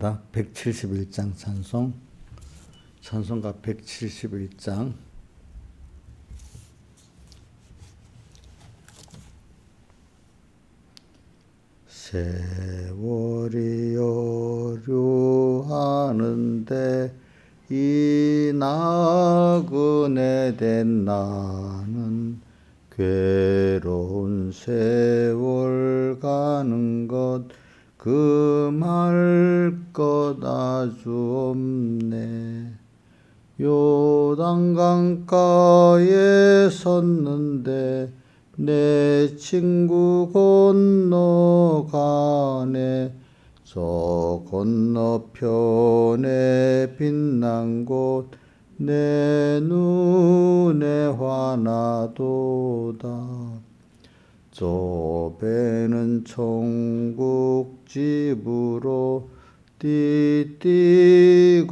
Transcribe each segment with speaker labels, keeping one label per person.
Speaker 1: 찬송합니다. 171장 찬송, 찬송가 171장. 세월이 여류하는데 이 나그네 된 나는 괴로운 세월 가는 것 금할 것 아주 없네. 요단강가에 섰는데 내 친구 건너가네. 저 건너편에 빛난 곳 내 눈에 환하도다. 저 배는 천국집으로 띠띠고서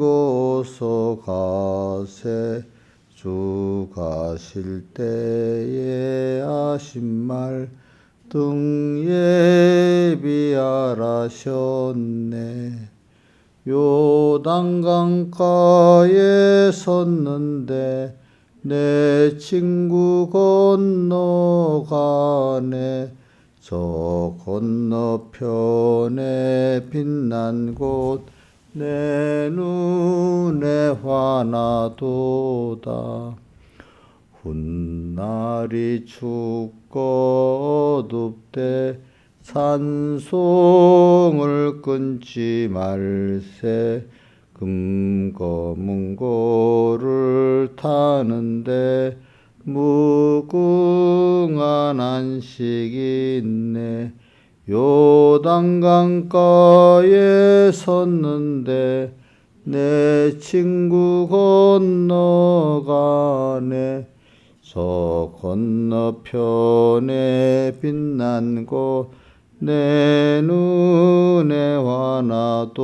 Speaker 1: 가세. 주 가실 때에 하신 말 등예비하라셨네. 요단강가에 섰는데 내 친구 건너가네. 저 건너편에 빛난 곳 내 눈에 환하도다. 훗날이 춥고 어둡대 찬송을 끊지 말세. 금거문고를 타는데 무궁한 안식이 있네. 요단강가에 섰는데 내 친구 건너가네. 저 건너편에 빛난 곳 내 눈에 환하도다.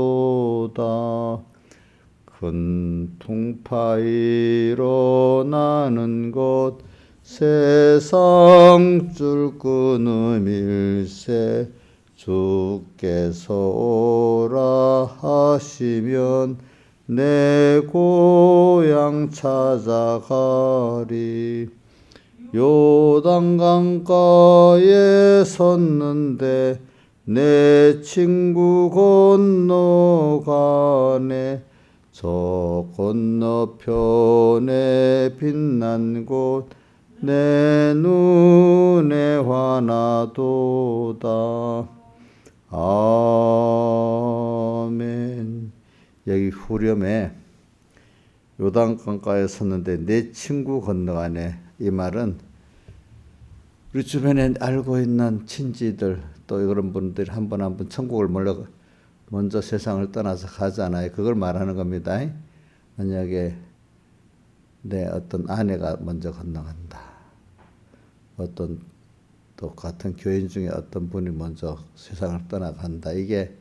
Speaker 1: 큰 통파이로 나는 곳 세상 줄 끊음일세. 주께서 오라 하시면 내 고향 찾아가리. 요단강가에 섰는데 내 친구 건너가네. 저 건너편에 빛난 곳 내 눈에 환하도다. 아멘. 여기 후렴에 요단강가에 섰는데 내 친구 건너가네. 이 말은 우리 주변에 알고 있는 친지들 또 이런 분들이 한 번 한 번 천국을 먼저 세상을 떠나서 가잖아요. 그걸 말하는 겁니다. 만약에 내 어떤 아내가 먼저 건너간다. 어떤 또 같은 교인 중에 어떤 분이 먼저 세상을 떠나간다. 이게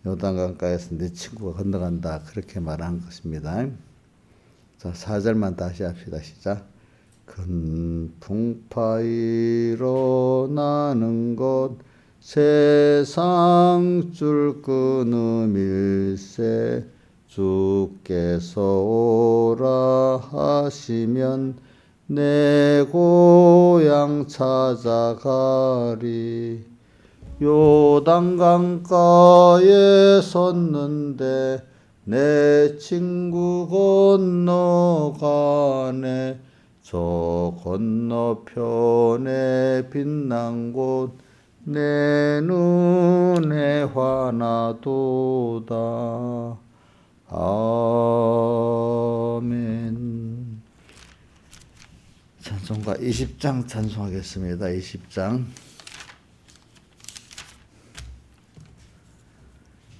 Speaker 1: 요단강가에서 내 친구가 건너간다. 그렇게 말하는 것입니다. 자, 4절만 다시 합시다. 시작. 큰 풍파이로 나는 곳 세상 줄 끊음일세. 주께서 오라 하시면 내 고향 찾아가리. 요단강가에 섰는데 내 친구 건너가네. 저 건너편에 빛난 곳 내 눈에 환하도다. 아멘. 찬송가 20장 찬송하겠습니다. 20장.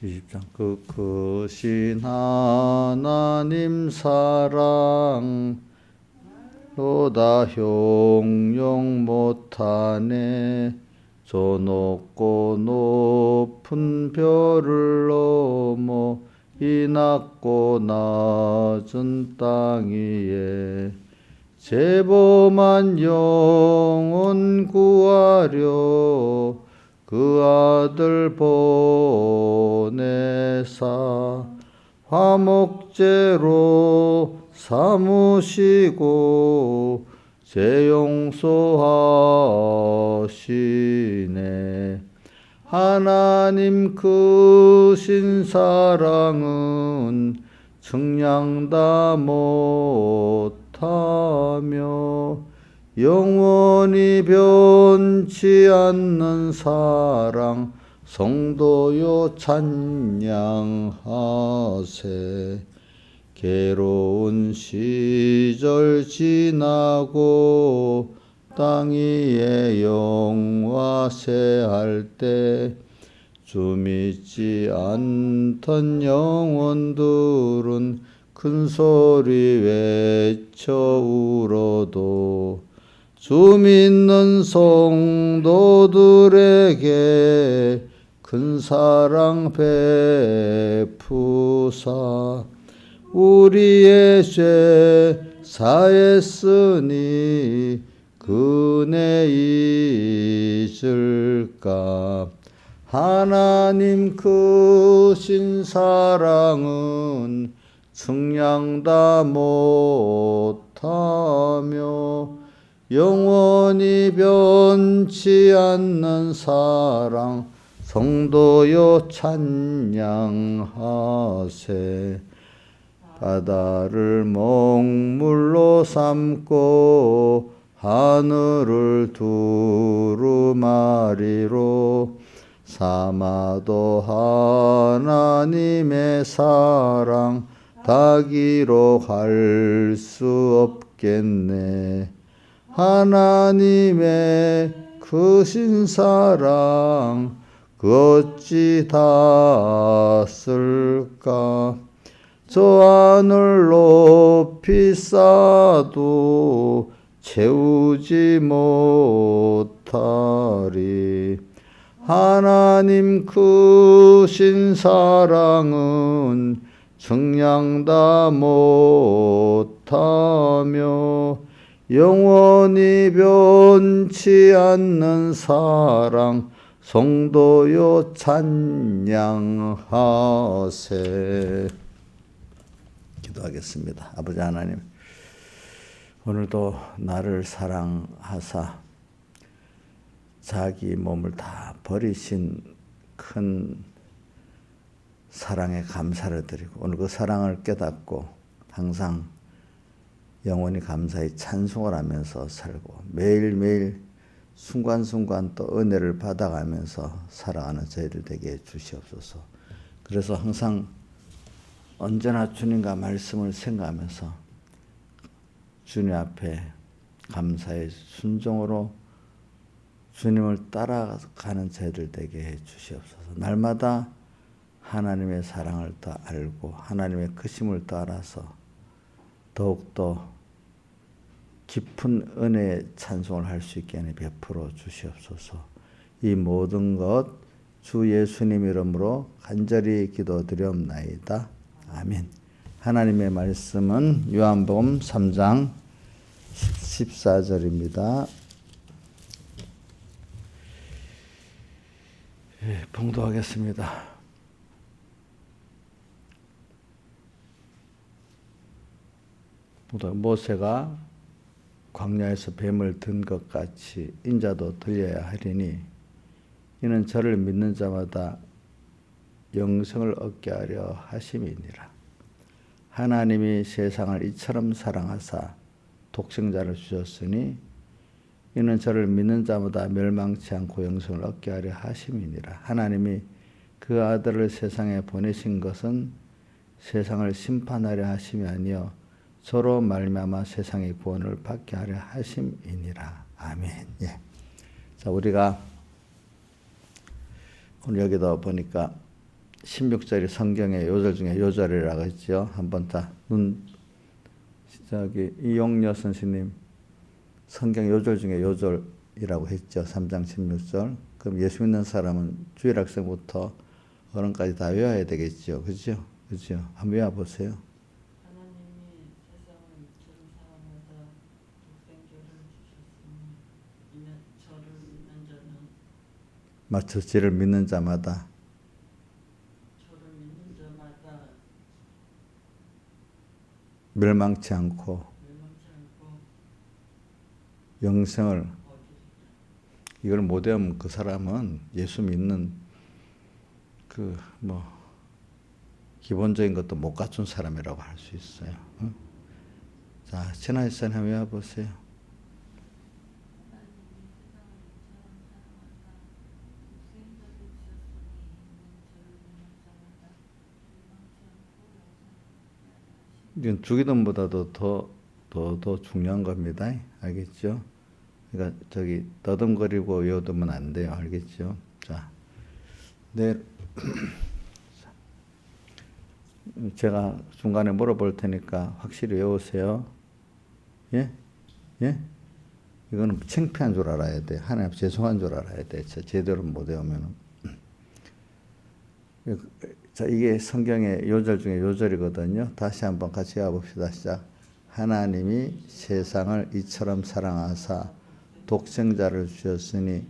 Speaker 1: 20장. 그 크신 하나님 사랑 로다 형용 못하네. 저 높고 높은 별을 넘어 이 낮고 낮은 땅 위에 죄범한 영혼 구하려 그 아들 보내사 화목제로 삼으시고 죄 용서하시네. 하나님 크신 사랑은 측량다 못하며 영원히 변치 않는 사랑 성도요 찬양하세. 괴로운 시절 지나고 땅 위에 영화세할 때 주 믿지 않던 영혼들은 큰 소리 외쳐 울어도 주 믿는 성도들에게 큰 사랑 베푸사 우리의 죄 사했으니 그네 잊을까. 하나님 크신 사랑은 측량다 못하며 영원히 변치 않는 사랑 성도여 찬양하세. 바다를 먹물로 삼고 하늘을 두루마리로 삼아도 하나님의 사랑 다 기록할 수 없겠네. 하나님의 크신 사랑 그 어찌 다 쓸까. 저 하늘 높이 쌓아도 채우지 못하리. 하나님 크신 사랑은 측량다 못하며 영원히 변치 않는 사랑 성도요 찬양하세. 기도하겠습니다. 아버지 하나님, 오늘도 나를 사랑하사 자기 몸을 다 버리신 큰 사랑에 감사를 드리고 오늘 그 사랑을 깨닫고 항상 영원히 감사히 찬송을 하면서 살고 매일매일 순간순간 또 은혜를 받아가면서 살아가는 저희들 되게 주시옵소서. 그래서 항상 언제나 주님과 말씀을 생각하면서 주님 앞에 감사의 순종으로 주님을 따라가는 저희들 되게 해 주시옵소서. 날마다 하나님의 사랑을 더 알고 하나님의 크심을 더 알아서 더욱더 깊은 은혜의 찬송을 할 수 있게 베풀어 주시옵소서. 이 모든 것 주 예수님 이름으로 간절히 기도드리옵나이다. 아멘. 하나님의 말씀은 요한복음 3장 14절입니다. 봉독하겠습니다. 모세가 광야에서 뱀을 든 것 같이 인자도 들려야 하리니 이는 저를 믿는 자마다 영생을 얻게 하려 하심이니라. 하나님이 세상을 이처럼 사랑하사 독생자를 주셨으니 이는 저를 믿는 자마다 멸망치 않고 영생을 얻게 하려 하심이니라. 하나님이 그 아들을 세상에 보내신 것은 세상을 심판하려 하심이 아니요 저로 말미암아 세상의 구원을 받게 하려 하심이니라. 아멘. 예. 자, 우리가 오늘 여기다 보니까 16절이 성경의 요절 중에 요절이라고 했죠. 한번 다 이용녀 선생님 성경 요절 중에 요절이라고 했죠. 3장 16절. 그럼 예수 믿는 사람은 주일학생부터 어른까지 다 외워야 되겠죠. 그죠? 그죠? 한번 외워보세요.
Speaker 2: 하나님이 세상을 이처럼 사랑하사 독생자를 주셨으니 이는 저를 믿는 자는
Speaker 1: 마치 저를 믿는 자마다
Speaker 2: 저를 믿는 자마다
Speaker 1: 멸망치 않고
Speaker 2: 멸망치 않고
Speaker 1: 영생을
Speaker 2: 얻으리라.
Speaker 1: 이걸 못하면 그 사람은 예수 믿는 기본적인 것도 못 갖춘 사람이라고 할 수 있어요. 응? 자, 친하신 한번 외워보세요. 이건 주기도보다도 더 중요한 겁니다. 알겠죠? 그러니까 저기 더듬거리고 외워두면 안 돼요. 알겠죠? 자, 네. 제가 중간에 물어볼 테니까 확실히 외우세요. 예? 예? 이거는 창피한 줄 알아야 돼. 하나님 죄송한 줄 알아야 돼. 제대로 못 외우면은. 자, 이게 성경의 요절 중에 요절이거든요. 다시 한번 같이 가봅시다. 시작. 하나님이 세상을 이처럼 사랑하사 독생자를 주셨으니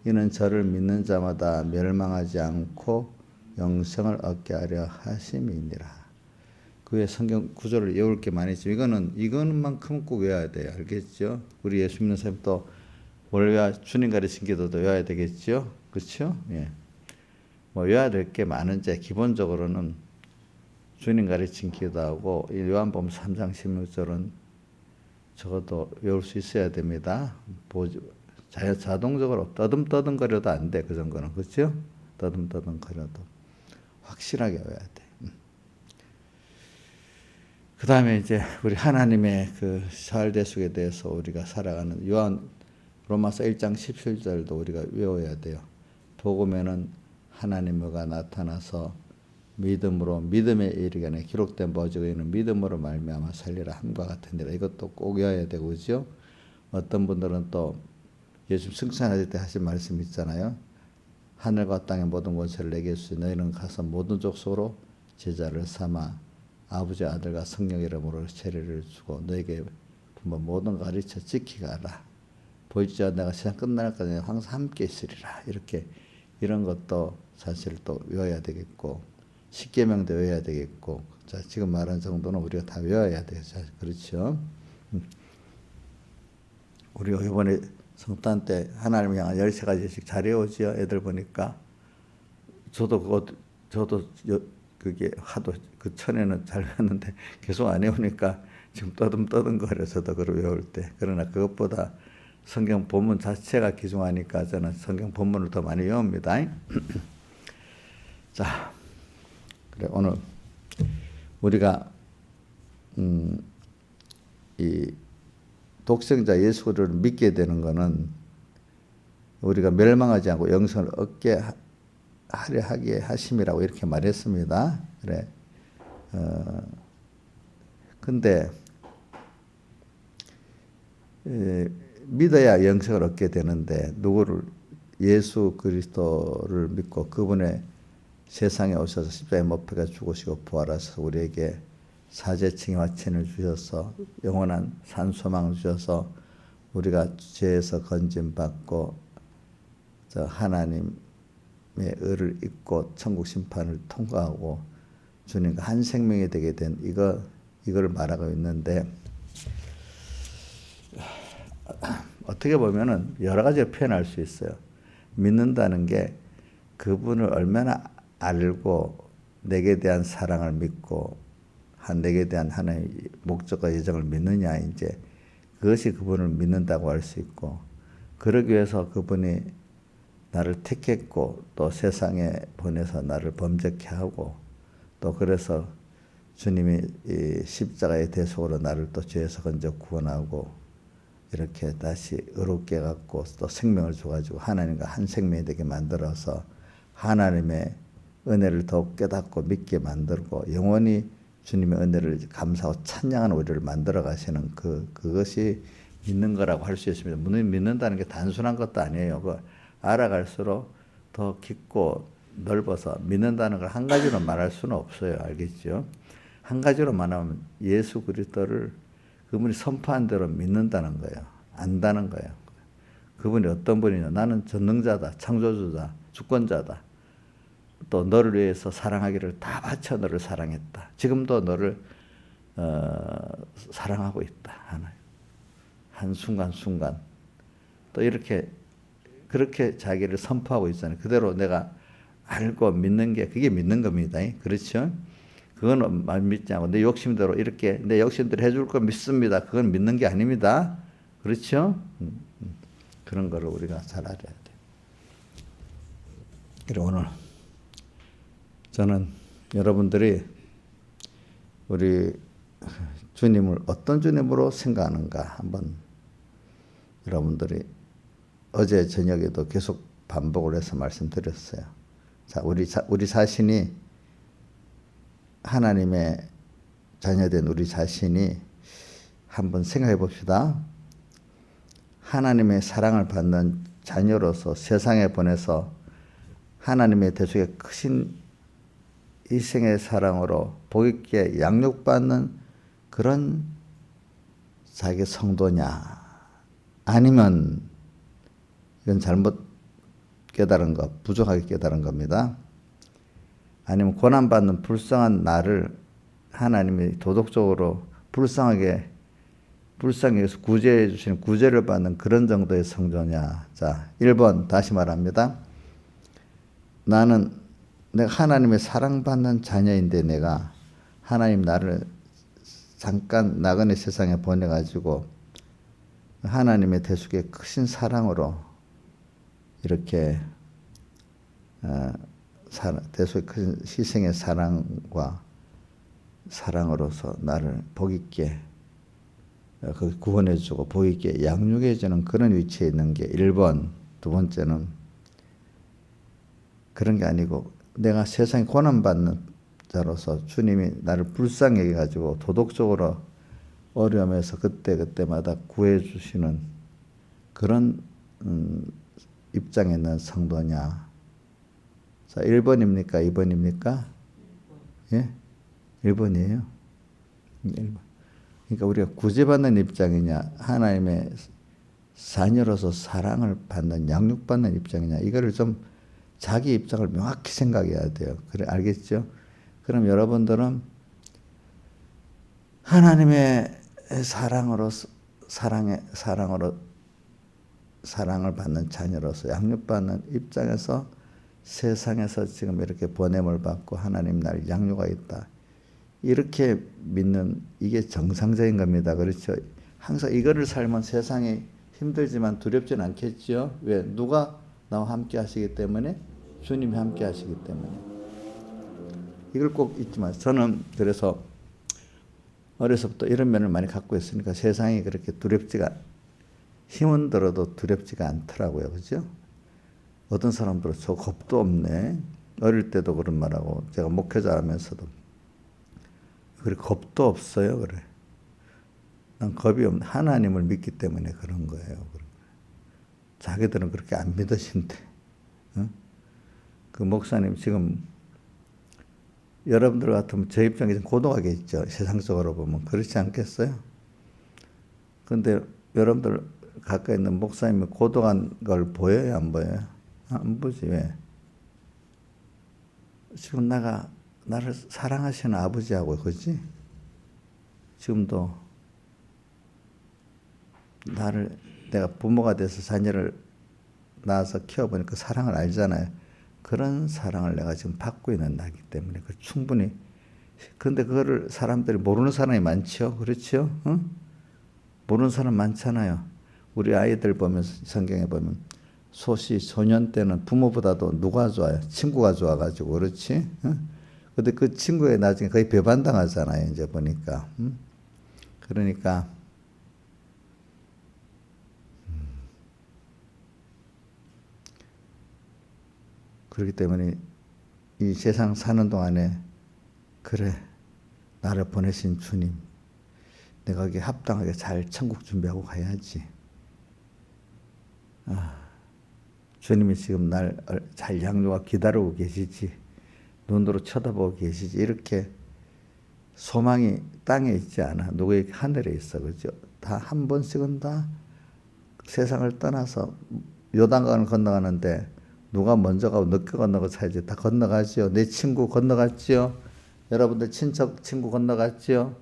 Speaker 1: 이는 저를 믿는 자마다 멸망하지 않고 영생을 얻게 하려 하심이니라. 그 외에 성경 구절을 외울 게 많이 있지만 이거는만큼 꼭 외워야 돼요. 알겠죠? 우리 예수 믿는 사람 또 원래 주님 가르친 기도도 외워야 되겠죠? 그렇죠? 예. 뭐 외워야 될 게 많은데 기본적으로는 주님 가르친 기도하고 요한복음 3장 16절은 적어도 외울 수 있어야 됩니다. 자동적으로 떠듬떠듬거려도 안 돼. 그 정도는. 그렇죠? 떠듬떠듬거려도 확실하게 외워야 돼. 그 다음에 이제 우리 하나님의 그 사활대속에 대해서 우리가 살아가는 로마서 1장 17절도 우리가 외워야 돼요. 복음에는 하나님과 나타나서 믿음으로 믿음에 이르게 하네 기록된 바 오직 의인은 믿음으로 말미암아 살리라 함과 같으니라. 이것도 꼭 외워야 되고 그죠? 어떤 분들은 또 예수 승천하실 때 하신 말씀 있잖아요. 하늘과 땅의 모든 권세를 내게 주시 너희는 가서 모든 족속으로 제자를 삼아 아버지 아들과 성령 이름으로 세례를 주고 너에게 분본 모든 걸 가르쳐 지키게 하라. 보이지 않는 내가 세상 끝날까지 항상 함께 있으리라. 이런 것도 사실 또 외워야 되겠고 십계명도 외워야 되겠고 자 지금 말한 정도는 우리가 다 외워야 되죠. 그렇죠? 우리가 이번에 성탄 때 하나님을 향한 13가지씩 잘 외우지요. 애들 보니까 그게 하도 그 전에는 잘 외웠는데 계속 안 외우니까 지금 떠듬떠듬거려 저도 그걸 외울 때. 그러나 그것보다 성경 본문 자체가 귀중하니까 저는 성경 본문을 더 많이 외웁니다. 자, 그래 오늘 우리가 이 독생자 예수를 믿게 되는 것은 우리가 멸망하지 않고 영생을 얻게 하려 하게 하심이라고 이렇게 말했습니다. 그래. 근데 믿어야 영생을 얻게 되는데 누구를 예수 그리스도를 믿고 그분의 세상에 오셔서 십자가에 못 박혀 죽으시고 부활하셔서 우리에게 사죄칭의 화친을 주셔서 영원한 산소망을 주셔서 우리가 죄에서 건짐받고 하나님의 의를 입고 천국 심판을 통과하고 주님과 한 생명이 되게 된 이걸 말하고 있는데 어떻게 보면은 여러 가지로 표현할 수 있어요. 믿는다는 게 그분을 얼마나 알고 내게 대한 사랑을 믿고 내게 대한 하나님의 목적과 예정을 믿느냐 이제 그것이 그분을 믿는다고 할 수 있고 그러기 위해서 그분이 나를 택했고 또 세상에 보내서 나를 범죄케 하고 또 그래서 주님이 이 십자가의 대속으로 나를 또 죄에서 건져 구원하고 이렇게 다시 의롭게 갖고 또 생명을 줘가지고 하나님과 한 생명이 되게 만들어서 하나님의 은혜를 더욱 깨닫고 믿게 만들고 영원히 주님의 은혜를 감사하고 찬양하는 우리를 만들어 가시는 그것이 믿는 거라고 할 수 있습니다. 믿는다는 게 단순한 것도 아니에요. 알아갈수록 더 깊고 넓어서 믿는다는 걸 한 가지로 말할 수는 없어요. 알겠죠? 한 가지로 말하면 예수 그리스도를 그분이 선포한 대로 믿는다는 거예요. 안다는 거예요. 그분이 어떤 분이냐. 나는 전능자다. 창조주다. 주권자다. 또 너를 위해서 사랑하기를 다 바쳐 너를 사랑했다. 지금도 너를 사랑하고 있다. 하나님. 한 순간순간. 또 이렇게 그렇게 자기를 선포하고 있잖아요. 그대로 내가 알고 믿는 게 그게 믿는 겁니다. 그렇죠? 그건 믿지 않고 내 욕심대로 이렇게 내 욕심대로 해줄 거 믿습니다. 그건 믿는 게 아닙니다. 그렇죠? 그런 거를 우리가 잘 알아야 돼요. 그리고 오늘 저는 여러분들이 우리 주님을 어떤 주님으로 생각하는가 한번 여러분들이 어제 저녁에도 계속 반복을 해서 말씀드렸어요. 자, 우리 자신이 하나님의 자녀된 우리 자신이 한번 생각해 봅시다. 하나님의 사랑을 받는 자녀로서 세상에 보내서 하나님의 대속의 크신 희생의 사랑으로 복 있게 양육받는 그런 자기 성도냐, 아니면 이건 잘못 깨달은 것, 부족하게 깨달은 겁니다. 아니면 고난받는 불쌍한 나를 하나님이 도덕적으로 불쌍해서 구제해 주시는 구제를 받는 그런 정도의 성도냐. 자, 1번 다시 말합니다. 내가 하나님의 사랑받는 자녀인데 내가 하나님 나를 잠깐 나그네 세상에 보내가지고 하나님의 대속의 크신 사랑으로 이렇게 대속의 큰 희생의 사랑과 사랑으로서 나를 복 있게 구원해주고 복 있게 양육해주는 그런 위치에 있는 게 1번. 두 번째는 그런 게 아니고 내가 세상에 고난받는 자로서 주님이 나를 불쌍히 해가지고 도덕적으로 어려움에서 그때마다 구해주시는 그런 입장에 있는 성도냐. 자, 1번입니까? 2번입니까? 예? 1번이에요. 1번. 그러니까 우리가 구제받는 입장이냐, 하나님의 자녀로서 사랑을 받는, 양육받는 입장이냐, 이거를 좀 자기 입장을 명확히 생각해야 돼요. 그래, 알겠죠? 그럼 여러분들은 하나님의 사랑으로 사랑을 받는 자녀로서 양육받는 입장에서 세상에서 지금 이렇게 보냄을 받고 하나님 나를 양육하고 있다. 이렇게 믿는 이게 정상적인 겁니다. 그렇죠? 항상 이거를 살면 세상이 힘들지만 두렵지는 않겠죠? 왜? 누가 나와 함께 하시기 때문에? 주님이 함께 하시기 때문에. 이걸 꼭 잊지 마세요. 저는 그래서 어려서부터 이런 면을 많이 갖고 있으니까 세상이 그렇게 힘은 들어도 두렵지가 않더라고요. 그죠? 어떤 사람들은 저 겁도 없네. 어릴 때도 그런 말하고 제가 목회자 하면서도 그래 겁도 없어요. 그래. 난 겁이 없는 하나님을 믿기 때문에 그런 거예요. 자기들은 그렇게 안 믿으신대. 응? 그 목사님 지금 여러분들 같으면 제 입장에 좀 고독하겠죠. 세상적으로 보면 그렇지 않겠어요? 근데 여러분들 가까이 있는 목사님이 고독한 걸 보여요? 안 보여요? 안 보지. 왜? 지금 나를 사랑하시는 아버지하고, 그지? 지금도 내가 부모가 돼서 자녀를 낳아서 키워보니까 그 사랑을 알잖아요. 그런 사랑을 내가 지금 받고 있는 나기 때문에 그 충분히. 그런데 그거를 사람들이 모르는 사람이 많죠. 그렇죠? 응? 모르는 사람 많잖아요. 우리 아이들 보면 성경에 보면 소년 때는 부모보다도 누가 좋아요? 친구가 좋아가지고. 그렇지? 응? 근데 그 친구에 나중에 거의 배반당하잖아요. 이제 보니까. 그러니까 그렇기 때문에 이 세상 사는 동안에 그래 나를 보내신 주님 내가 거기에 합당하게 잘 천국 준비하고 가야지. 주님이 지금 날 잘 양육하고 기다리고 계시지. 눈으로 쳐다보고 계시지. 이렇게 소망이 땅에 있지 않아. 누구에게 하늘에 있어. 그죠? 다 한 번씩은 다 세상을 떠나서 요단강을 건너가는데 누가 먼저 가고 늦게 건너고 차이지. 다 건너가지요. 내 친구 건너갔지요. 여러분들 친척 친구 건너갔지요.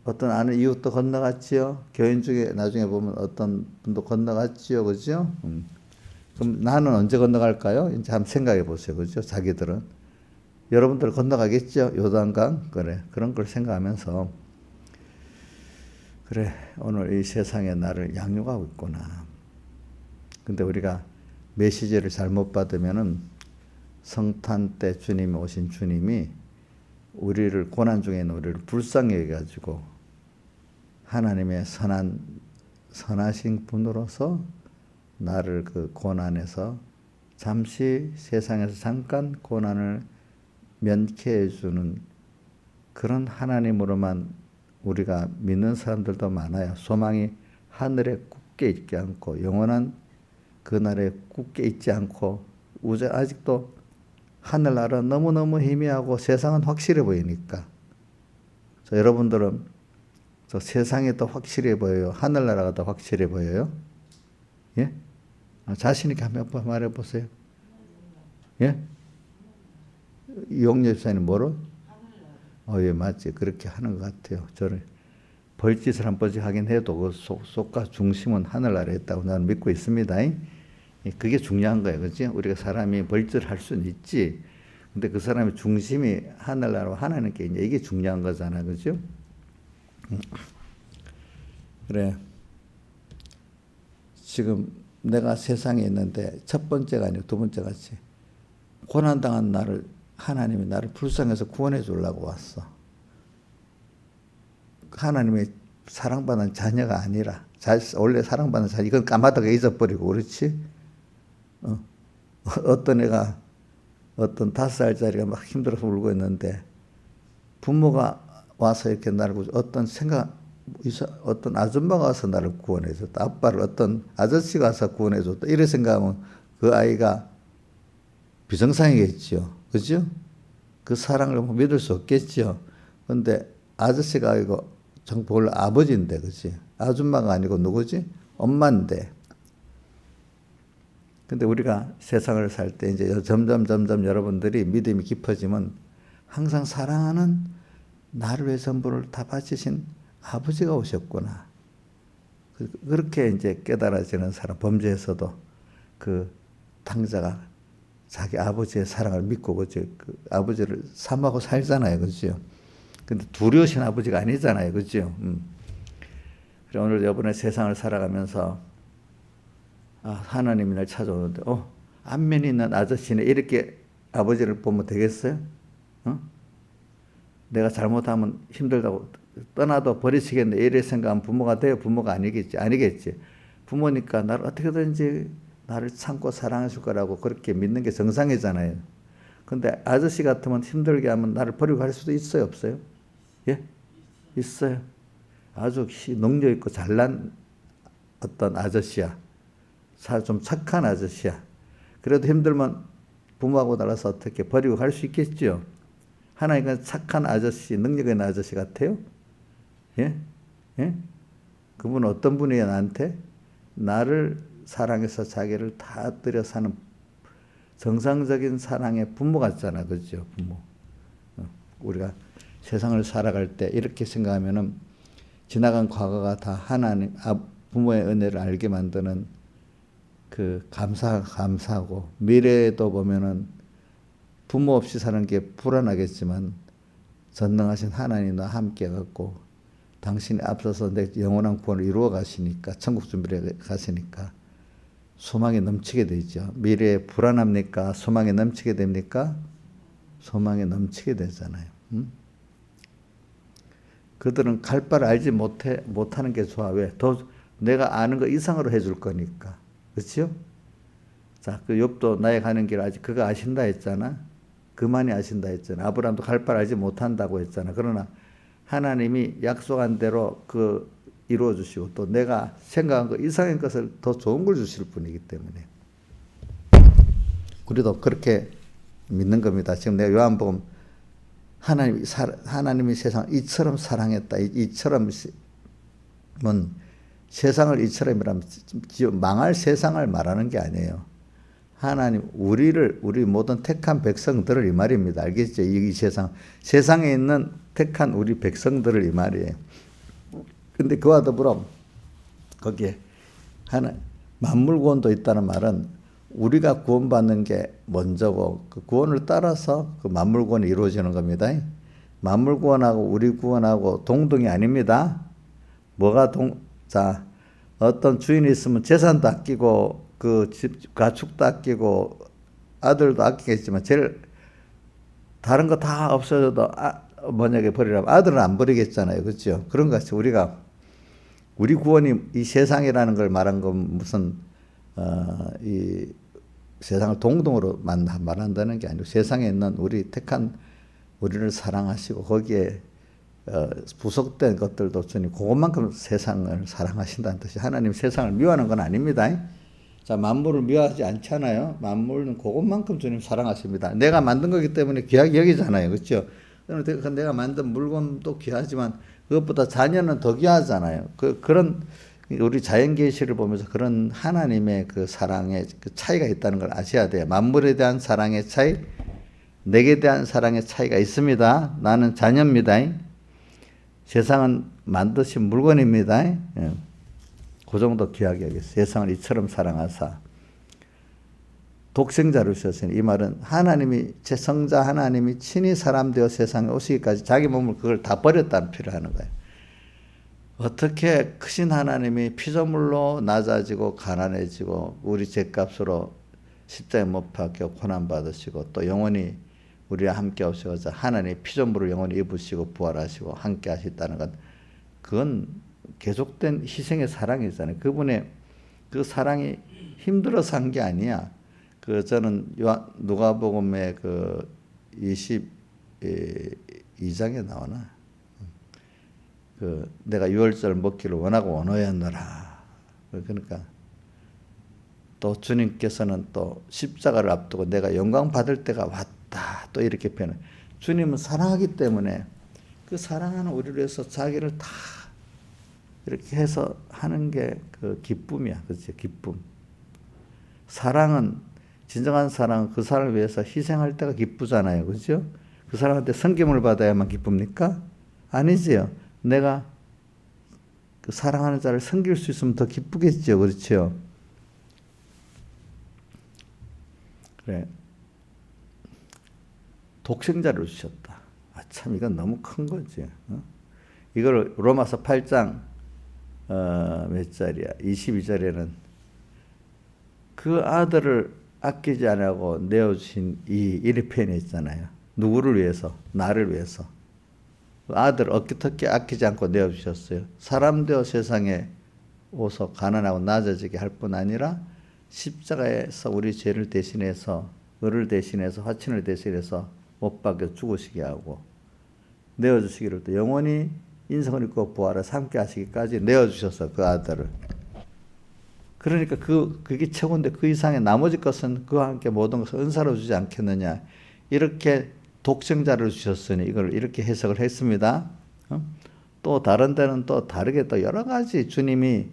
Speaker 1: 어떤 아는 이웃도 건너갔지요. 교인 중에 나중에 보면 어떤 분도 건너갔지요. 그죠? 그럼 나는 언제 건너갈까요? 이제 한번 생각해 보세요. 그죠? 자기들은. 여러분들 건너가겠죠? 요단강? 그래. 그런 걸 생각하면서, 그래. 오늘 이 세상에 나를 양육하고 있구나. 근데 우리가 메시지를 잘못 받으면은 성탄 때 주님이 오신 주님이 우리를 고난 중에 있는 우리를 불쌍히 여겨가지고 하나님의 선하신 분으로서 나를 그 고난에서 잠시 세상에서 잠깐 고난을 면케해 주는 그런 하나님으로만 우리가 믿는 사람들도 많아요. 소망이 하늘에 굳게 있지 않고 영원한 그날에 굳게 있지 않고 아직도 하늘나라 너무너무 희미하고 세상은 확실해 보이니까. 여러분들은 저 세상이 더 확실해 보여요? 하늘나라가 더 확실해 보여요? 예? 자신 있게 한번 말해 보세요. 예? 이용렬 집사님 뭐로? 예, 맞지. 그렇게 하는 것 같아요. 저는 벌짓을 한 번씩 하긴 해도 그 속과 중심은 하늘나라에 있다고 나는 믿고 있습니다. 그게 중요한 거예요. 그렇지? 우리가 사람이 벌짓을 할 수는 있지. 근데 그 사람의 중심이 하늘나라와 하나님께 있냐. 이게 중요한 거잖아. 그죠? 그래. 지금 내가 세상에 있는데 첫 번째가 아니고 두 번째 같이 고난당한 나를 하나님이 나를 불쌍해서 구원해 주려고 왔어. 하나님의 사랑받는 자녀가 아니라 원래 사랑받는 자녀 이건 까마득하게 잊어버리고 그렇지? 어떤 애가 어떤 5살짜리가 막 힘들어서 울고 있는데 부모가 와서 이렇게 나를 어떤 아줌마가 와서 나를 구원해줬다. 아빠를 어떤 아저씨가 와서 구원해줬다. 이래 생각하면 그 아이가 비정상이겠죠. 그죠? 그 사랑을 믿을 수 없겠죠. 근데 아저씨가 아니고 본래 아버지인데, 그지? 아줌마가 아니고 누구지? 엄마인데. 근데 우리가 세상을 살 때 이제 점점 여러분들이 믿음이 깊어지면 항상 사랑하는 나를 위해 전부를 다 바치신 아버지가 오셨구나. 그렇게 이제 깨달아지는 사람, 범죄에서도 그 탕자가 자기 아버지의 사랑을 믿고 그죠? 그 아버지를 삼하고 살잖아요, 그죠? 근데 두려우신 아버지가 아니잖아요, 그죠? 그래 오늘 이번에 세상을 살아가면서 하나님이 날 찾아오는데 안면이 있는 아저씨네 이렇게 아버지를 보면 되겠어요? 내가 잘못하면 힘들다고 떠나도 버리시겠네 이래 생각하면 부모가 돼요? 부모가 아니겠지. 부모니까 나를 어떻게든지 나를 참고 사랑해 줄 거라고 그렇게 믿는 게 정상이잖아요. 근데 아저씨 같으면 힘들게 하면 나를 버리고 갈 수도 있어요, 없어요? 예? 있어요. 아주 능력 있고 잘난 어떤 아저씨야. 좀 착한 아저씨야. 그래도 힘들면 부모하고 달라서 어떻게 버리고 갈 수 있겠죠. 하나님은 착한 아저씨, 능력 있는 아저씨 같아요? 예? 예? 그분은 어떤 분이에요, 나한테? 나를 사랑해서 자기를 다 들여 사는 정상적인 사랑의 부모 같잖아. 그죠? 부모. 우리가 세상을 살아갈 때 이렇게 생각하면은 지나간 과거가 다 부모의 은혜를 알게 만드는 그 감사하고 미래에도 보면은 부모 없이 사는 게 불안하겠지만 전능하신 하나님 나와 함께 갖고 당신이 앞서서 내 영원한 구원을 이루어 가시니까 천국 준비를 가시니까 소망이 넘치게 되죠. 미래에 불안합니까? 소망이 넘치게 됩니까? 소망이 넘치게 되잖아요. 그들은 갈 바를 알지 못하는 게 좋아. 왜? 더 내가 아는 거 이상으로 해줄 거니까. 그렇죠? 자, 그 욥도 나의 가는 길 아직 그가 아신다 했잖아. 그만이 아신다 했잖아. 아브라함도 갈 바를 알지 못한다고 했잖아. 그러나 하나님이 약속한 대로 그 이루어 주시고 또 내가 생각한 것 이상의 것을 더 좋은 걸 주실 분이기 때문에 우리도 그렇게 믿는 겁니다. 지금 내가 요한복음 하나님이 세상을 이처럼 사랑했다. 이처럼은 세상을 이처럼이라면 망할 세상을 말하는 게 아니에요. 하나님 우리 모든 택한 백성들을 이 말입니다. 알겠죠? 이 세상에 있는 택한 우리 백성들을 이 말이에요. 근데 그와 더불어 거기에 만물 구원도 있다는 말은 우리가 구원받는 게 먼저고 그 구원을 따라서 그 만물 구원이 이루어지는 겁니다. 만물 구원하고 우리 구원하고 동등이 아닙니다. 자, 어떤 주인이 있으면 재산도 아끼고 그 집 가축도 아끼고 아들도 아끼겠지만 제일 다른 거 다 없어져도 만약에 버리라면 아들은 안 버리겠잖아요. 그렇죠? 그런 것 같이 우리 구원이 이 세상이라는 걸 말한 건 무슨 이 세상을 동등으로 말한다는 게 아니고 세상에 있는 우리 택한 우리를 사랑하시고 거기에 부속된 것들도 주님 그것만큼 세상을 사랑하신다는 뜻이 하나님 세상을 미워하는 건 아닙니다. 자, 만물을 미워하지 않잖아요. 만물은 그것만큼 주님 사랑하십니다. 내가 만든 거기 때문에 귀하게 여기잖아요. 그렇죠? 내가 만든 물건도 귀하지만 그것보다 자녀는 더 귀하잖아요. 그런 우리 자연 계시를 보면서 그런 하나님의 그 사랑의 그 차이가 있다는 걸 아셔야 돼요. 만물에 대한 사랑의 차이, 내게 대한 사랑의 차이가 있습니다. 나는 자녀입니다. 세상은 만드신 물건입니다. 예. 그 정도 귀하게 여기서 세상을 이처럼 사랑하사 독생자를 주셨으니 이 말은 하나님이 제 성자 하나님이 친히 사람 되어 세상에 오시기까지 자기 몸을 그걸 다 버렸다는 표를 하는 거예요. 어떻게 크신 하나님이 피조물로 낮아지고 가난해지고 우리 죄값으로 십자가에 못 박혀 고난받으시고 또 영원히 우리와 함께 오셔서 하나님의 피조물을 영원히 입으시고 부활하시고 함께 하셨다는 건 그건 계속된 희생의 사랑이잖아요. 그분의 그 사랑이 힘들어서 한 게 아니야. 저는 누가복음의 그 22장에 나오나? 내가 유월절 먹기를 원하고 원하였노라. 그러니까 또 주님께서는 또 십자가를 앞두고 내가 영광 받을 때가 왔다. 또 이렇게 표현해. 주님은 사랑하기 때문에 그 사랑하는 우리를 위해서 자기를 다 이렇게 해서 하는 게 그 기쁨이야. 그렇지? 기쁨. 사랑은 진정한 사랑은 그 사람을 위해서 희생할 때가 기쁘잖아요. 그렇죠? 그 사람한테 섬김을 받아야만 기쁩니까? 아니지요. 내가 그 사랑하는 자를 섬길 수 있으면 더 기쁘겠죠. 그렇죠? 그래. 독생자를 주셨다. 참 이건 너무 큰 거지. 이걸 로마서 8장 몇 절이야? 22절에는 그 아들을 아끼지 않고 내어주신 이리 표현했잖아요. 누구를 위해서? 나를 위해서. 그 아들을 어떻게 아끼지 않고 내어주셨어요? 사람 되어 세상에 오서 가난하고 낮아지게 할 뿐 아니라 십자가에서 우리 죄를 대신해서 의를 대신해서 화친을 대신해서 못 박여 죽으시게 하고 내어주시기를 또 영원히 인성을 입고 부활해서 함께 하시기까지 내어주셨어. 그 아들을. 그러니까 그게 최고인데 그 이상의 나머지 것은 그와 함께 모든 것을 은사로 주지 않겠느냐. 이렇게 독생자를 주셨으니 이걸 이렇게 해석을 했습니다. 또 다른 데는 또 다르게 또 여러 가지 주님이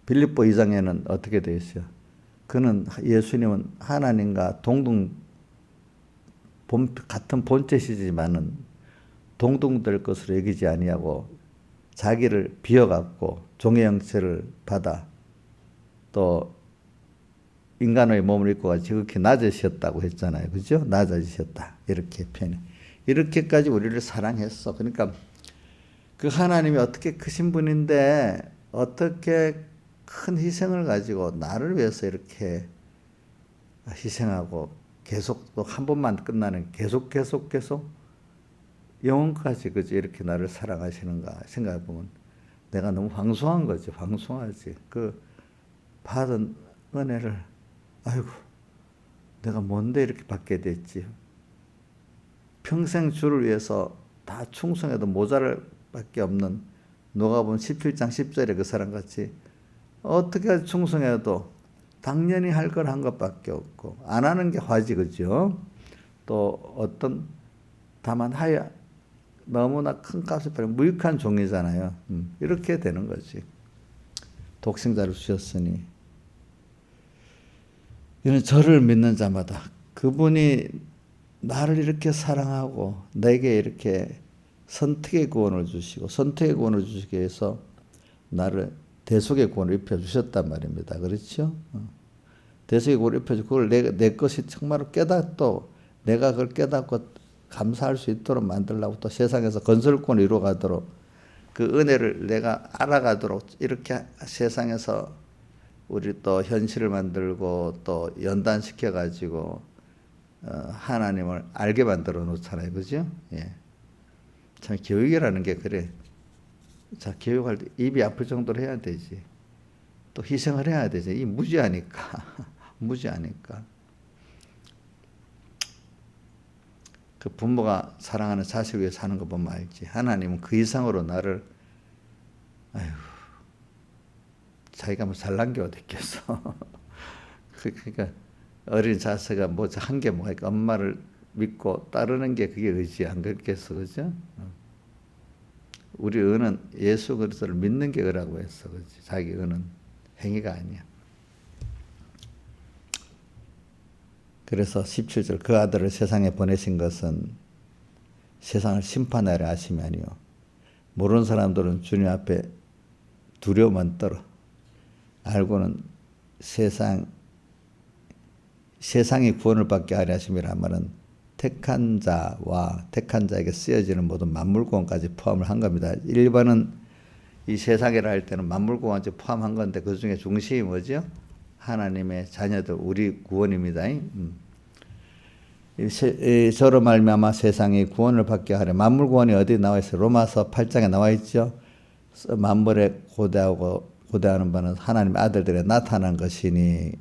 Speaker 1: 빌립보 2장에는 어떻게 되어 있어요? 예수님은 하나님과 같은 본체시지만은 동등될 것으로 여기지 아니하고 자기를 비워갖고 종의 형체를 받아 또 인간의 몸을 입고 지극히 낮아지셨다고 했잖아요. 그죠? 낮아지셨다. 이렇게 표현해. 이렇게까지 우리를 사랑했어. 그러니까 그 하나님이 어떻게 크신 분인데 어떻게 큰 희생을 가지고 나를 위해서 이렇게 희생하고 계속 또 한 번만 끝나는 계속 영원까지 그지 이렇게 나를 사랑하시는가 생각해 보면 내가 너무 황송한 거지. 황송하지. 그 받은 은혜를 아이고 내가 뭔데 이렇게 받게 됐지. 평생 주를 위해서 다 충성해도 모자랄 밖에 없는 누가복음 17장 10절에 그 사람 같이 어떻게 충성해도 당연히 할 걸 한 것밖에 없고 안 하는 게 화지. 그죠? 또 다만 너무나 큰 값을 받는 무익한 종이잖아요. 이렇게 되는 거지. 독생자를 주셨으니. 이는 저를 믿는 자마다 그분이 나를 이렇게 사랑하고 내게 이렇게 선택의 구원을 주시고 선택의 구원을 주시기 위해서 나를 대속의 구원을 입혀주셨단 말입니다. 그렇죠? 대속의 구원을 입혀주고 그걸 내 것이 정말로 깨닫고 내가 그걸 깨닫고 감사할 수 있도록 만들려고 또 세상에서 건설권을 이루어가도록 그 은혜를 내가 알아가도록 이렇게 세상에서 우리 또 현실을 만들고 또 연단시켜 가지고 하나님을 알게 만들어 놓잖아요. 그죠? 예. 참 교육이라는 게 그래. 자, 교육할 때 입이 아플 정도로 해야 되지. 또 희생을 해야 되지. 이 무지하니까. 무지하니까. 그 부모가 사랑하는 자식을 위해 사는 거 보면 알지. 하나님은 그 이상으로 나를 아휴 자기가 뭐 잘난 게 어디 있겠어. 그러니까 어린 자세가 뭐 한 게 뭐가 있까 엄마를 믿고 따르는 게 그게 의지 안 그렇겠어. 그죠? 우리 의는 예수 그리스도를 믿는 게 의라고 했어. 그렇지? 자기 의는 행위가 아니야. 그래서 17절 그 아들을 세상에 보내신 것은 세상을 심판하려 하심이 아니요 모르는 사람들은 주님 앞에 두려움만 떨어 알고는 세상이 구원을 받게 하려 하심이라 말은 택한 자와 택한 자에게 쓰여지는 모든 만물구원까지 포함을 한 겁니다. 1번은 이 세상이라 할 때는 만물구원까지 포함한 건데 그 중에 중심이 뭐죠? 하나님의 자녀들 우리 구원입니다. 저로 말미암아 세상이 구원을 받게 하려 만물구원이 어디 나와 있어요? 로마서 8장에 나와 있죠. 만물에 고대하는 바는 하나님의 아들들에 나타난 것이니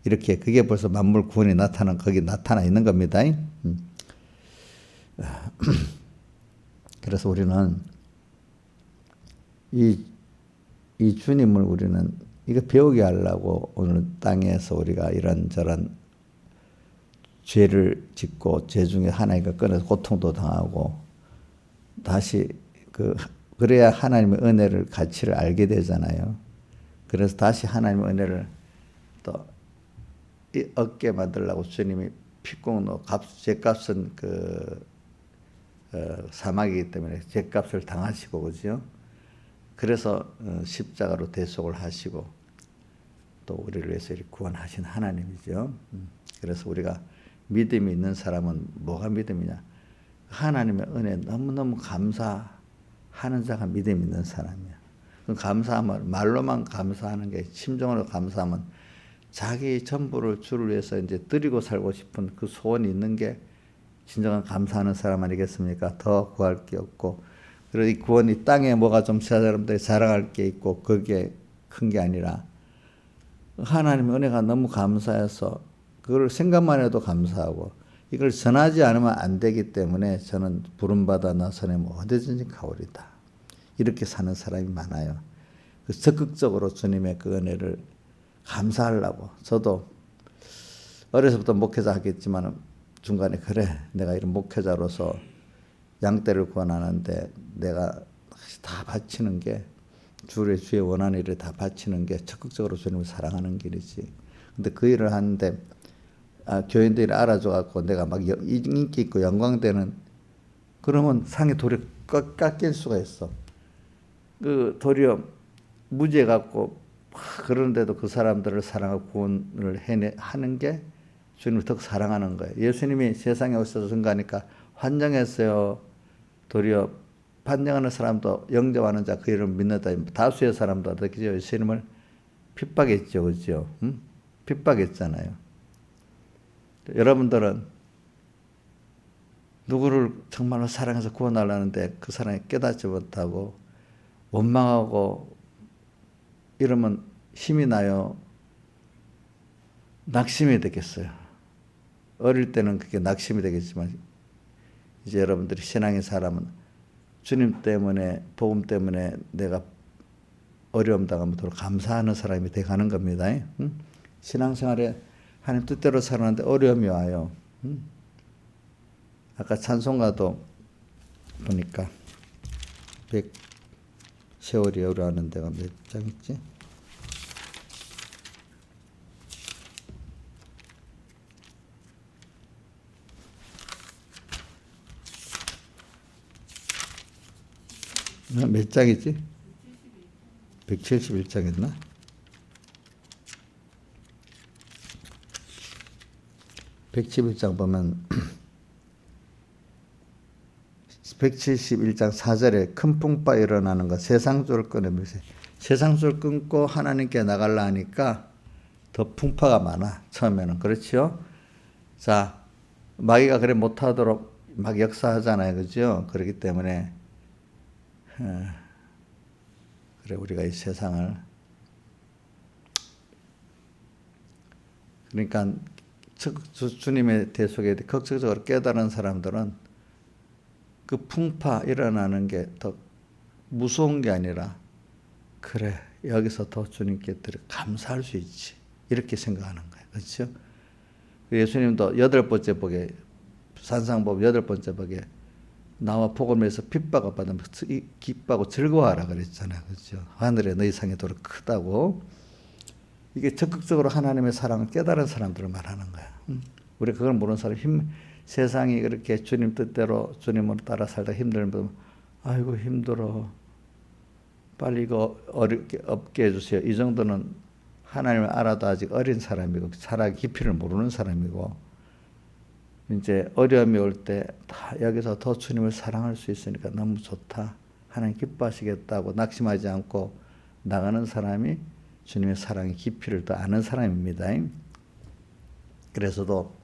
Speaker 1: 이렇게 그게 벌써 만물 구원이 거기 나타나 있는 겁니다. 그래서 우리는 이 주님을 우리는 이거 배우게 하려고 오늘 땅에서 우리가 이런저런 죄를 짓고 죄 중에 하나가 끊어서 고통도 당하고 다시 그래야 하나님의 은혜를 가치를 알게 되잖아요. 그래서 다시 하나님의 은혜를 또 얻게 만들려고 주님이 피공로 죄값은 사막이기 때문에 죄값을 당하시고 그죠? 그래서 십자가로 대속을 하시고 또 우리를 위해서 이렇게 구원하신 하나님이죠. 그래서 우리가 믿음이 있는 사람은 뭐가 믿음이냐? 하나님의 은혜에 너무너무 감사하는 자가 믿음이 있는 사람이야. 감사하면 말로만 감사하는 게 심정으로 감사하면 자기 전부를 주를 위해서 이제 드리고 살고 싶은 그 소원이 있는 게 진정한 감사하는 사람 아니겠습니까? 더 구할 게 없고 그리고 이 구원이 땅에 뭐가 좀 사람들이 자랑할 게 있고 그게 큰 게 아니라 하나님의 은혜가 너무 감사해서 그걸 생각만 해도 감사하고 이걸 전하지 않으면 안 되기 때문에 저는 부름받아 나서네 어디든지 가오리다. 이렇게 사는 사람이 많아요. 적극적으로 주님의 그 은혜를 감사하려고 저도 어려서부터 목회자 하겠지만 중간에 그래 내가 이런 목회자로서 양떼를 구원하는데 내가 다 바치는 게 주의 원하는 일을 다 바치는 게 적극적으로 주님을 사랑하는 길이지. 근데 그 일을 하는데 교인들이 알아줘 갖고 내가 막 인기 있고 영광되는 그러면 상의 도리어 깎일 수가 있어. 도리어 무지해 갖고 그런데도 그 사람들을 사랑하고 구원을 하는 게 주님을 더 사랑하는 거예요. 예수님이 세상에 오셔서 증거하니까 환영했어요. 도리어 환영하는 사람도 영접하는 자 그 이름을 믿는다. 다수의 사람도 어떻게 예수님을 핍박했죠. 그렇죠? 핍박했잖아요. 여러분들은 누구를 정말로 사랑해서 구원하려는데 그 사랑이 깨닫지 못하고 원망하고 이러면 힘이 나요? 낙심이 되겠어요. 어릴 때는 그게 낙심이 되겠지만 이제 여러분들이 신앙의 사람은 주님 때문에 복음 때문에 내가 어려움 당하면 더 감사하는 사람이 돼가는 겁니다. 신앙생활에 하나님 뜻대로 살아가는데 어려움이 와요. 아까 찬송가도 보니까 세월이 어려워하는 데가 몇 장 있지? 몇 장이지? 171장이었나? 171장 보면 171장 4절에 큰 풍파 일어나는 것 세상줄을 끊으면서 세상줄 끊고 하나님께 나가려 하니까 더 풍파가 많아. 처음에는. 그렇죠? 자, 마귀가 그래 못하도록 막 역사하잖아요. 그죠? 그렇기 때문에 그래 우리가 이 세상을 그러니까 주님의 대속에 극적으로 깨달은 사람들은 그 풍파 일어나는 게 더 무서운 게 아니라 그래 여기서 더 주님께 감사할 수 있지 이렇게 생각하는 거예요. 그렇죠? 예수님도 8번째 복에 산상복 8번째 복에 나와 복음을 위해서 핍박을 받으면 기뻐하고 즐거워하라 그랬잖아요. 그렇죠? 하늘에 너희 상이 도로 크다고. 이게 적극적으로 하나님의 사랑을 깨달은 사람들을 말하는 거야. 우리 그걸 모르는 사람 세상이 그렇게 주님 뜻대로 주님으로 따라 살다 힘들면 아이고 힘들어. 빨리 이거 어렵게 없게 해주세요. 이 정도는 하나님을 알아도 아직 어린 사람이고 살아 깊이를 모르는 사람이고 이제 어려움이 올 때 다 여기서 더 주님을 사랑할 수 있으니까 너무 좋다. 하나님 기뻐하시겠다고 낙심하지 않고 나가는 사람이 주님의 사랑의 깊이를 더 아는 사람입니다. 그래서도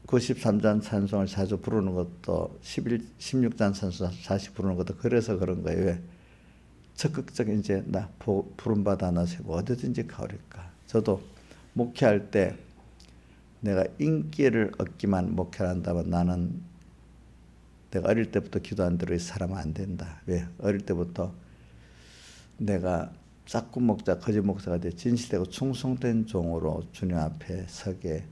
Speaker 1: 93장 찬송을 자주 부르는 것도 16장 찬송 다시 부르는 것도 그래서 그런 거예요. 왜? 적극적인 이제 나 부름받아 나서고 어디든지 가오리까. 저도 목회할 때 내가 인기를 얻기만 목회를 한다면 나는 내가 어릴 때부터 기도 안 들어 사람은 안 된다. 왜? 어릴 때부터 내가 짝꿍 목자, 거짓 목사가 돼 진실되고 충성된 종으로 주님 앞에 서게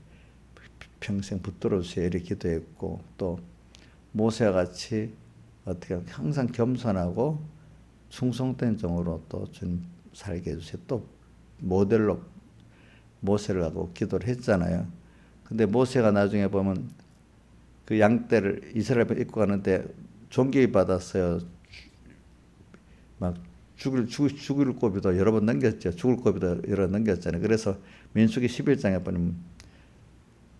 Speaker 1: 평생 붙들어 주세요 이렇게 기도했고 또 모세와 같이 어떻게 항상 겸손하고 충성된 종으로 또 주님 살게 해주세요. 또 모델로 모세를 하고 기도를 했잖아요. 근데 모세가 나중에 보면 그 양떼를 이스라엘 입고 가는데 존귀 받았어요. 막 죽을 고비도 여러 번 넘겼죠. 죽을 고비도 여러 번 넘겼잖아요. 그래서 민수기 11장에 보면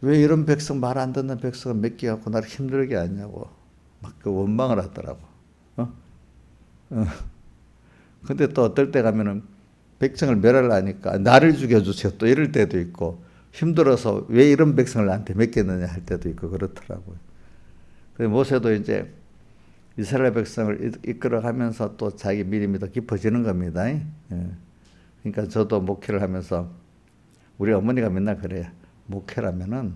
Speaker 1: 왜 이런 백성 말 안 듣는 백성을 맺게 갖고 나를 힘들게 하냐고 막 그 원망을 하더라고. 근데 또 어떨 때 가면은 백성을 멸하려니까 나를 죽여주세요. 또 이럴 때도 있고 힘들어서 왜 이런 백성을 나한테 맺겠느냐 할 때도 있고 그렇더라고요. 그래서 모세도 이제 이스라엘 백성을 이끌어가면서 또 자기 믿음이 더 깊어지는 겁니다. 예. 그러니까 저도 목회를 하면서 우리 어머니가 맨날 그래요. 목회라면은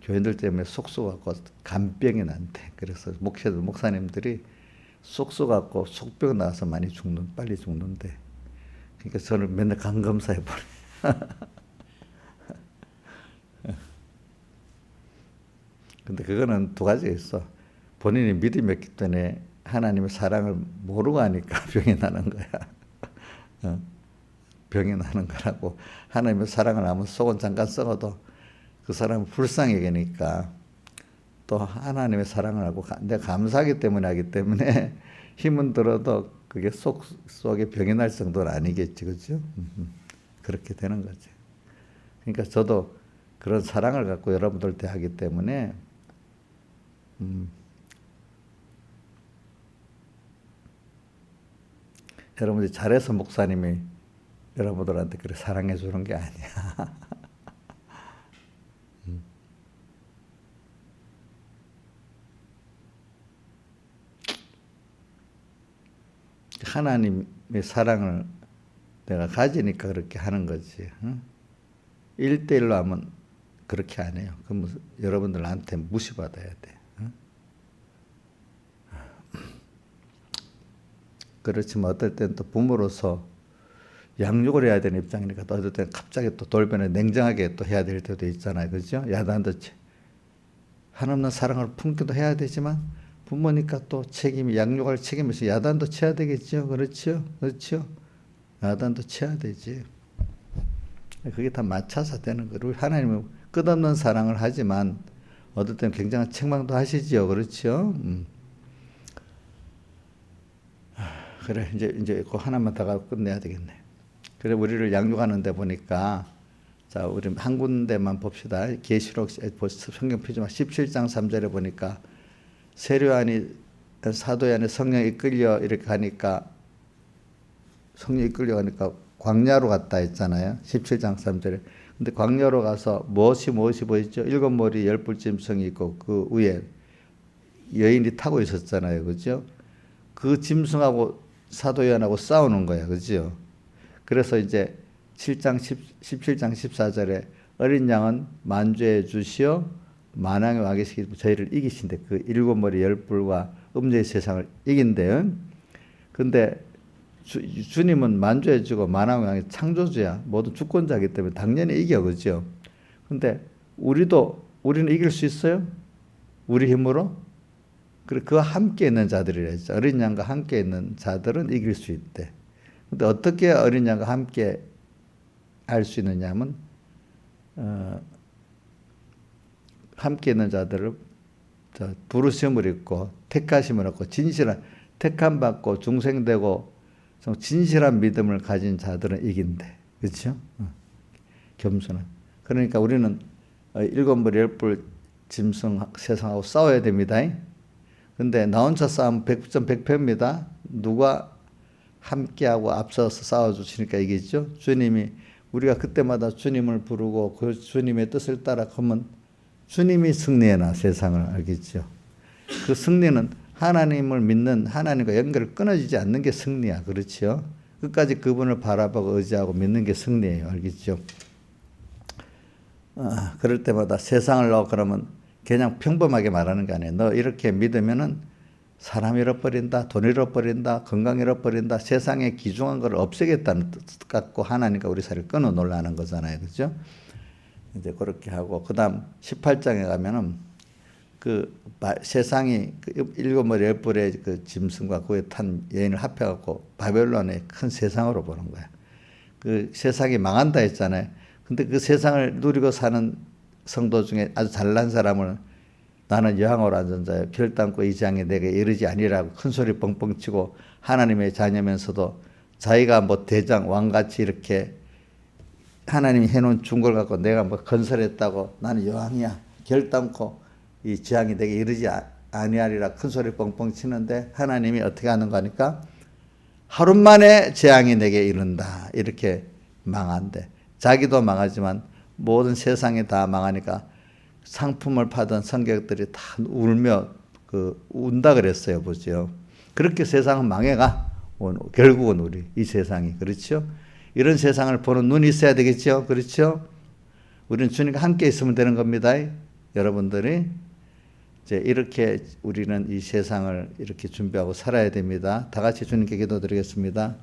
Speaker 1: 교인들 때문에 속 쏘갖고 간병이 난대. 그래서 목사님들이 속 쏘갖고 속병 나와서 빨리 죽는데. 그러니까 저는 맨날 간 검사해 버려. 근데 그거는 두 가지가 있어. 본인이 믿음이 없기 때문에 하나님의 사랑을 모르고 하니까 병이 나는 거야. 병이 나는 거라고. 하나님의 사랑을 아무 속은 잠깐 썩어도 그 사람은 불쌍히 여기니까 또 하나님의 사랑을 하고 내가 감사하기 때문에 하기 때문에 힘은 들어도 그게 속에 병이 날 정도는 아니겠지. 그죠? 그렇게 되는 거지. 그러니까 저도 그런 사랑을 갖고 여러분들 대하기 때문에 여러분들이 잘해서 목사님이 여러분들한테 그렇게 사랑해 주는 게 아니야. 하나님의 사랑을 내가 가지니까 그렇게 하는 거지. 1대1로 하면 그렇게 안 해요. 그럼 여러분들 나한테 무시받아야 돼. 그렇지만 어떨 때는 또 부모로서 양육을 해야 되는 입장이니까 또 어떨 때는 갑자기 또 돌변에 냉정하게 또 해야 될 때도 있잖아요. 그죠? 야단듯이. 한없는 사랑을 품기도 해야 되지만 부모니까 또 책임이 양육할 책임에서 야단도 쳐야 되겠죠. 그렇죠? 그렇죠? 야단도 쳐야 되지. 그게 다 맞춰서 되는 거예요. 우리 하나님은 끝없는 사랑을 하지만 어떨 때는 굉장한 책망도 하시지요. 그렇죠? 그래 이제 그 하나만 더 가고 끝내야 되겠네. 그래 우리를 양육하는 데 보니까 자 우리 한 군데만 봅시다. 계시록 성경 표지만 17장 3절에 보니까 세례요한이 사도의 안에 성령이 이끌려 이렇게 가니까 성령이 이끌려 가니까 광야로 갔다 했잖아요. 17장 3절에. 근데 광야로 가서 무엇이 보이죠? 일곱 머리 열불 짐승이 있고 그 위에 여인이 타고 있었잖아요. 그죠? 그 짐승하고 사도 요한하고 싸우는 거예요. 그죠? 그래서 이제 17장 14절에 어린 양은 만주해 주시어 만왕의 왕이 저희를 이기신대. 그 일곱 머리 열불과 음녀의 세상을 이긴대요. 근데 주님은 만주해 주고 만왕의 왕이 창조주야. 모두 주권자이기 때문에 당연히 이겨. 그죠? 근데 우리는 이길 수 있어요? 우리 힘으로? 그와 함께 있는 자들이라 했죠. 어린 양과 함께 있는 자들은 이길 수 있대. 근데 어떻게 어린 양과 함께 할 수 있느냐 하면 함께 있는 자들을 부르심을 입고 택하심을 얻고 진실한 택함 받고 중생되고 진실한 믿음을 가진 자들은 이긴대. 그렇죠? 겸손한. 그러니까 우리는 일곱 머리 열불 짐승 세상하고 싸워야 됩니다. 근데 나 혼자 싸우면 100%입니다. 누가 함께하고 앞서서 싸워주시니까 이기죠. 주님이 우리가 그때마다 주님을 부르고 그 주님의 뜻을 따라가면 주님이 승리해나 세상을 알겠죠. 그 승리는 하나님을 믿는 하나님과 연결을 끊어지지 않는 게 승리야. 그렇죠? 끝까지 그분을 바라보고 의지하고 믿는 게 승리예요. 알겠죠? 그럴 때마다 세상을 넣어 그러면 그냥 평범하게 말하는 게 아니에요. 너 이렇게 믿으면은 사람 잃어버린다, 돈 잃어버린다, 건강 잃어버린다, 세상에 귀중한 걸 없애겠다는 뜻 갖고 하나님과 우리 사이를 끊어 놓으려는 거잖아요. 그죠? 이제 그렇게 하고, 그 다음 18장에 가면은 세상이 일곱 머리 열불의 그 짐승과 그에 탄 여인을 합해갖고 바벨론의 큰 세상으로 보는 거야. 그 세상이 망한다 했잖아요. 근데 그 세상을 누리고 사는 성도 중에 아주 잘난 사람을 나는 여왕으로 앉은 자여 결단코 이 재앙이 내게 이르지 아니라고 큰 소리 뻥뻥 치고 하나님의 자녀면서도 자기가 뭐 대장 왕같이 이렇게 하나님이 해놓은 중걸 갖고 내가 뭐 건설했다고 나는 여왕이야 결단코 이 재앙이 내게 이르지 아니하리라 큰 소리 뻥뻥 치는데 하나님이 어떻게 하는 거 하니까 하루 만에 재앙이 내게 이른다 이렇게 망한대. 자기도 망하지만 모든 세상이 다 망하니까 상품을 파던 성객들이 다 울며 운다 그랬어요. 보죠. 그렇게 세상은 망해가. 결국은 우리 이 세상이. 그렇죠? 이런 세상을 보는 눈이 있어야 되겠죠? 그렇죠? 우리는 주님과 함께 있으면 되는 겁니다. 여러분들이 이제 이렇게 우리는 이 세상을 이렇게 준비하고 살아야 됩니다. 다 같이 주님께 기도드리겠습니다.